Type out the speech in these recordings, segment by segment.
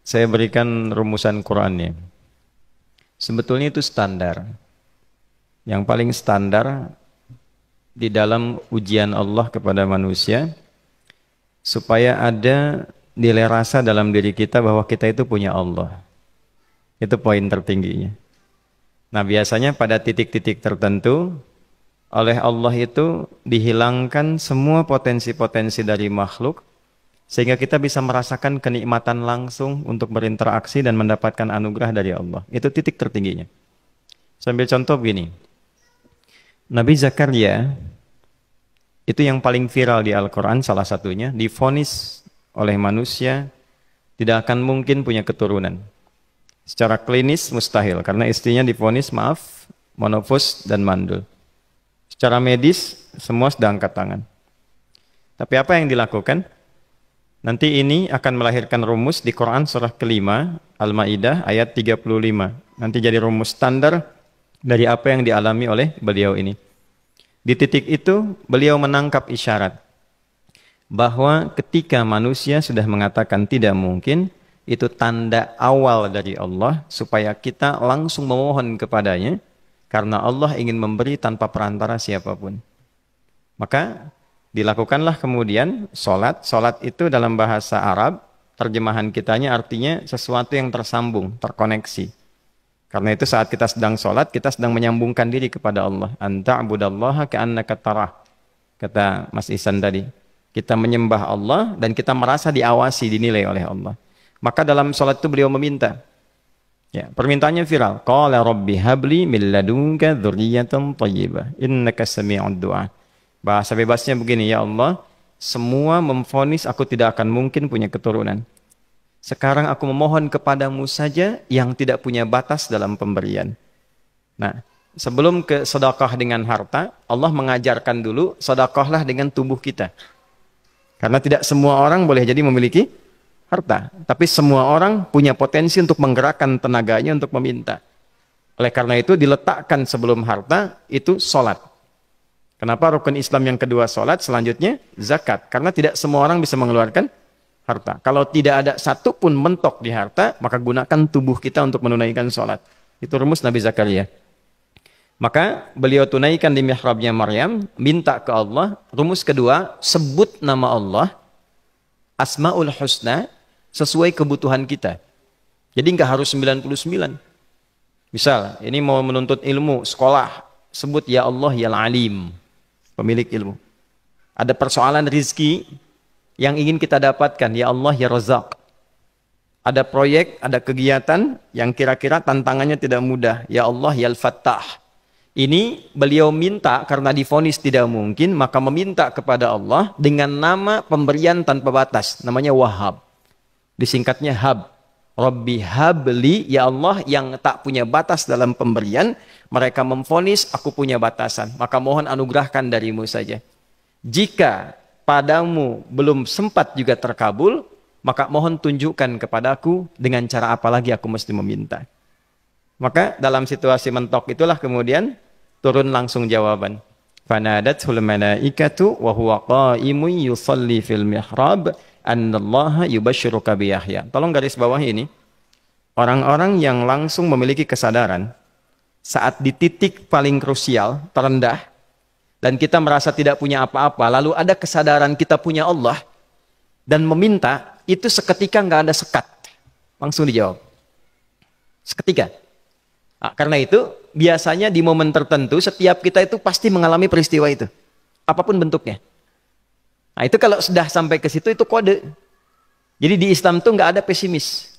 saya berikan rumusan Qur'annya. Sebetulnya itu standar. Yang paling standar di dalam ujian Allah kepada manusia, supaya ada nilai rasa dalam diri kita bahwa kita itu punya Allah. Itu poin tertingginya. Nah, biasanya pada titik-titik tertentu oleh Allah itu dihilangkan semua potensi-potensi dari makhluk, sehingga kita bisa merasakan kenikmatan langsung untuk berinteraksi dan mendapatkan anugerah dari Allah. Itu titik tertingginya. Sambil contoh begini, Nabi Zakaria itu yang paling viral di Al-Quran, salah satunya divonis oleh manusia tidak akan mungkin punya keturunan. Secara klinis mustahil, karena istrinya divonis monofus dan mandul. Secara medis semua sudah angkat tangan. Tapi apa yang dilakukan? Nanti ini akan melahirkan rumus di Quran surah kelima Al-Maidah ayat 35. Nanti jadi rumus standar dari apa yang dialami oleh beliau ini. Di titik itu beliau menangkap isyarat bahwa ketika manusia sudah mengatakan tidak mungkin, itu tanda awal dari Allah supaya kita langsung memohon kepadanya, karena Allah ingin memberi tanpa perantara siapapun. Maka dilakukanlah kemudian sholat. Sholat itu dalam bahasa Arab, terjemahan kitanya artinya sesuatu yang tersambung, terkoneksi. Karena itu saat kita sedang sholat, kita sedang menyambungkan diri kepada Allah. Anta'budallaha ka'annaka tarah. Kata Mas Ihsan tadi. Kita menyembah Allah dan kita merasa diawasi, dinilai oleh Allah. Maka dalam sholat itu beliau meminta. Ya, permintaannya viral. Qala rabbi habli min ladunka dzurriyyatan thayyibah innaka sami'ud du'a. Bahasa bebasnya begini, ya Allah, semua memvonis aku tidak akan mungkin punya keturunan. Sekarang aku memohon kepadamu saja yang tidak punya batas dalam pemberian. Nah, sebelum ke sedekah dengan harta, Allah mengajarkan dulu sedekahlah dengan tubuh kita. Karena tidak semua orang boleh jadi memiliki harta, tapi semua orang punya potensi untuk menggerakkan tenaganya untuk meminta. Oleh karena itu diletakkan sebelum harta itu sholat. Kenapa rukun Islam yang kedua sholat, selanjutnya zakat? Karena tidak semua orang bisa mengeluarkan harta. Kalau tidak ada satu pun mentok di harta, maka gunakan tubuh kita untuk menunaikan sholat. Itu rumus Nabi Zakaria. Maka beliau tunaikan di mihrabnya Maryam, minta ke Allah. Rumus kedua, sebut nama Allah, Asmaul Husna, sesuai kebutuhan kita. Jadi nggak harus 99. Misal, ini mau menuntut ilmu, sekolah, sebut ya Allah ya Alim, pemilik ilmu. Ada persoalan rizki yang ingin kita dapatkan, ya Allah ya Razak. Ada proyek, ada kegiatan yang kira-kira tantangannya tidak mudah, ya Allah ya Al-Fattah. Ini beliau minta karena divonis tidak mungkin, maka meminta kepada Allah dengan nama pemberian tanpa batas, namanya Wahhab. Disingkatnya Hab. Rabbi habli, ya Allah yang tak punya batas dalam pemberian, mereka memvonis aku punya batasan, maka mohon anugerahkan darimu saja. Jika padamu belum sempat juga terkabul, maka mohon tunjukkan kepadaku dengan cara apa lagi aku mesti meminta. Maka dalam situasi mentok itulah kemudian turun langsung jawaban. Fanadathul malaikatu wa huwa qa'imun yusalli fil mihrab annallaha yubashshiruka bi Yahya. Tolong garis bawah ini. Orang-orang yang langsung memiliki kesadaran saat di titik paling krusial, terendah, dan kita merasa tidak punya apa-apa, lalu ada kesadaran kita punya Allah dan meminta, itu seketika nggak ada sekat. Langsung dijawab. Seketika. Nah, karena itu biasanya di momen tertentu setiap kita itu pasti mengalami peristiwa itu, apapun bentuknya. Nah itu kalau sudah sampai ke situ itu kode. Jadi di Islam tuh nggak ada pesimis,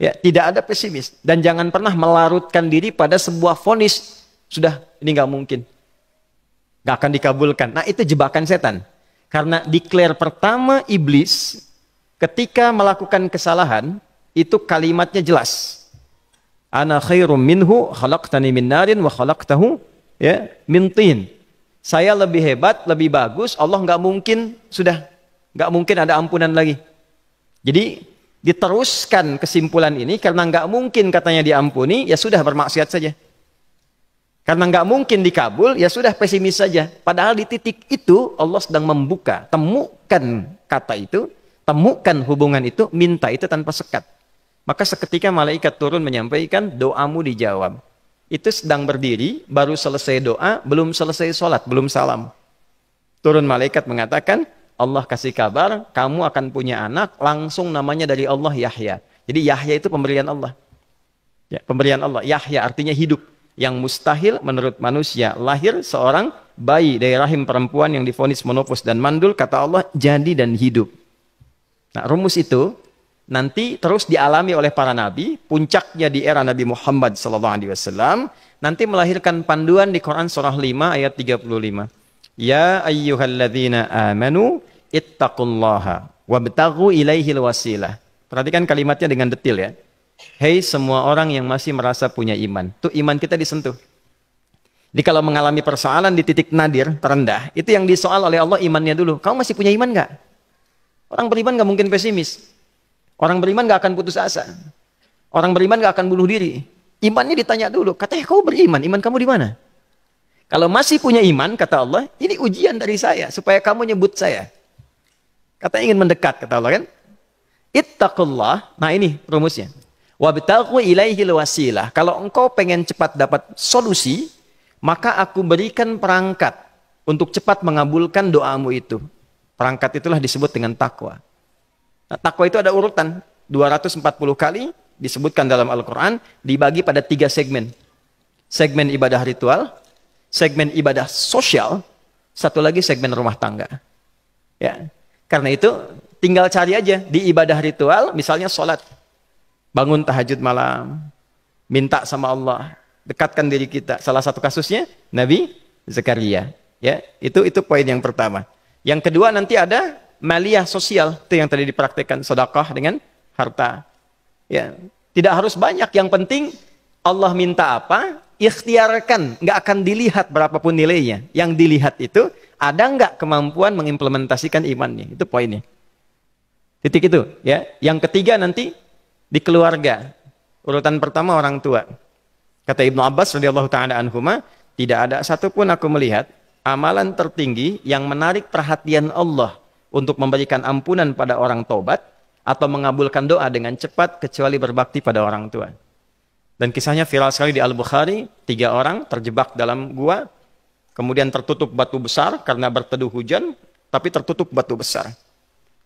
ya tidak ada pesimis, dan jangan pernah melarutkan diri pada sebuah vonis sudah ini nggak mungkin, nggak akan dikabulkan. Nah itu jebakan setan, karena declare pertama iblis ketika melakukan kesalahan itu kalimatnya jelas. Ana khairum minhu khalaqtani min narin wa khalaqtahu ya min tin. Saya lebih hebat, lebih bagus. Allah nggak mungkin nggak mungkin ada ampunan lagi. Jadi diteruskan kesimpulan ini karena nggak mungkin katanya diampuni, ya sudah bermaksiat saja. Karena nggak mungkin dikabul, ya sudah pesimis saja. Padahal di titik itu Allah sedang membuka, temukan kata itu, temukan hubungan itu, minta itu tanpa sekat. Maka seketika malaikat turun menyampaikan doamu dijawab. Itu sedang berdiri, baru selesai doa, belum selesai sholat, belum salam. Turun malaikat mengatakan, Allah kasih kabar, kamu akan punya anak, langsung namanya dari Allah Yahya. Jadi Yahya itu pemberian Allah. Ya, pemberian Allah. Yahya artinya hidup. Yang mustahil menurut manusia. Lahir seorang bayi dari rahim perempuan yang divonis menopause dan mandul, kata Allah, jadi dan hidup. Nah, rumus itu nanti terus dialami oleh para nabi, puncaknya di era Nabi Muhammad SAW, nanti melahirkan panduan di Quran surah 5 ayat 35. Ya ayyuhalladzina amanu ittaqullaha wabtaghu ilaihil wasilah. Perhatikan kalimatnya dengan detail ya. Hei semua orang yang masih merasa punya iman. Tuh iman kita disentuh. Jadi kalau mengalami persoalan di titik nadir, terendah, itu yang disoal oleh Allah imannya dulu. Kamu masih punya iman nggak? Orang beriman nggak mungkin pesimis. Orang beriman nggak akan putus asa. Orang beriman nggak akan bunuh diri. Imannya ditanya dulu. Katanya kau beriman, iman kamu di mana? Kalau masih punya iman, kata Allah, ini ujian dari saya, supaya kamu nyebut saya. Katanya ingin mendekat, kata Allah kan. Ittaqullah, nah ini rumusnya. Wabtaghu ilaihil wasilah. Kalau engkau pengen cepat dapat solusi, maka aku berikan perangkat untuk cepat mengabulkan doamu itu. Perangkat itulah disebut dengan takwa. Nah, takwa itu ada urutan. 240 kali disebutkan dalam Al-Quran, dibagi pada 3 segmen. Segmen ibadah ritual, segmen ibadah sosial, satu lagi segmen rumah tangga. Ya, karena itu tinggal cari aja di ibadah ritual, misalnya sholat, bangun tahajud malam, minta sama Allah, dekatkan diri kita. Salah satu kasusnya Nabi Zakaria. Ya, itu poin yang pertama. Yang kedua nanti ada maliyah sosial, itu yang tadi dipraktekkan, sedekah dengan harta. Ya, tidak harus banyak, yang penting Allah minta apa, ikhtiarkan, nggak akan dilihat berapapun nilainya. Yang dilihat itu ada nggak kemampuan mengimplementasikan imannya, itu poinnya. Titik itu, ya. Yang ketiga nanti di keluarga. Urutan pertama orang tua. Kata Ibnu Abbas radhiyallahu taala anhuma, tidak ada satupun aku melihat amalan tertinggi yang menarik perhatian Allah untuk memberikan ampunan pada orang taubat atau mengabulkan doa dengan cepat kecuali berbakti pada orang tua. Dan kisahnya viral sekali di Al-Bukhari, 3 orang terjebak dalam gua, kemudian tertutup batu besar karena berteduh hujan, tapi tertutup batu besar.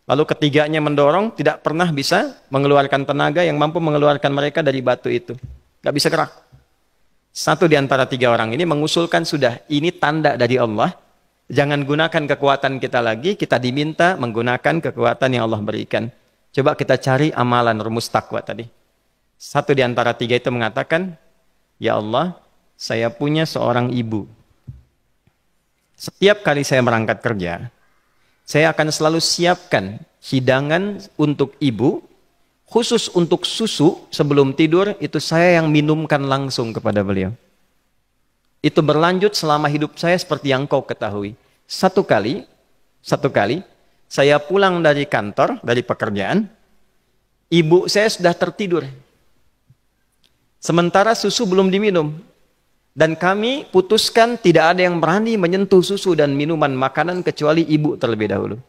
Lalu ketiganya mendorong, tidak pernah bisa mengeluarkan tenaga yang mampu mengeluarkan mereka dari batu itu. Gak bisa gerak. Satu di antara 3 orang ini mengusulkan, sudah, ini tanda dari Allah, jangan gunakan kekuatan kita lagi, kita diminta menggunakan kekuatan yang Allah berikan. Coba kita cari amalan rumus takwa tadi. Satu di antara 3 itu mengatakan, ya Allah, saya punya seorang ibu. Setiap kali saya berangkat kerja, saya akan selalu siapkan hidangan untuk ibu, khusus untuk susu sebelum tidur, itu saya yang minumkan langsung kepada beliau. Itu berlanjut selama hidup saya seperti yang kau ketahui. Satu kali, saya pulang dari kantor, dari pekerjaan, ibu saya sudah tertidur. Sementara susu belum diminum. Dan kami putuskan tidak ada yang berani menyentuh susu dan minuman makanan kecuali ibu terlebih dahulu.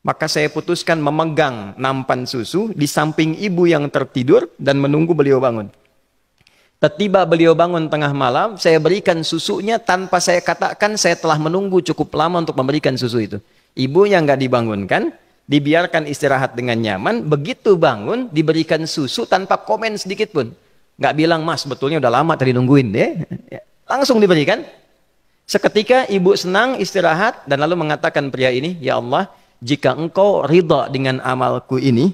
Maka saya putuskan memegang nampan susu di samping ibu yang tertidur dan menunggu beliau bangun. Tiba beliau bangun tengah malam, saya berikan susunya tanpa saya katakan saya telah menunggu cukup lama untuk memberikan susu itu. Ibunya nggak dibangunkan, dibiarkan istirahat dengan nyaman, begitu bangun diberikan susu tanpa komen sedikit pun. Nggak bilang, mas sebetulnya udah lama tadi nungguin deh. Langsung diberikan. Seketika ibu senang istirahat dan lalu mengatakan pria ini, ya Allah, jika engkau ridha dengan amalku ini,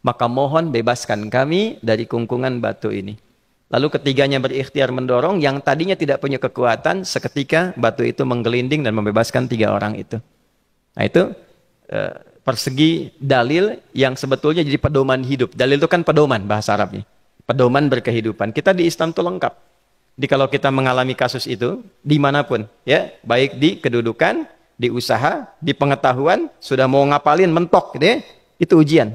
maka mohon bebaskan kami dari kungkungan batu ini. Lalu ketiganya berikhtiar mendorong, yang tadinya tidak punya kekuatan, seketika batu itu menggelinding dan membebaskan 3 orang itu. Nah itu persegi dalil yang sebetulnya jadi pedoman hidup. Dalil itu kan pedoman bahasa Arabnya. Pedoman berkehidupan. Kita di Islam itu lengkap. Jadi kalau kita mengalami kasus itu, dimanapun, ya, baik di kedudukan, di usaha, di pengetahuan, sudah mau ngapalin mentok, gitu ya, itu ujian.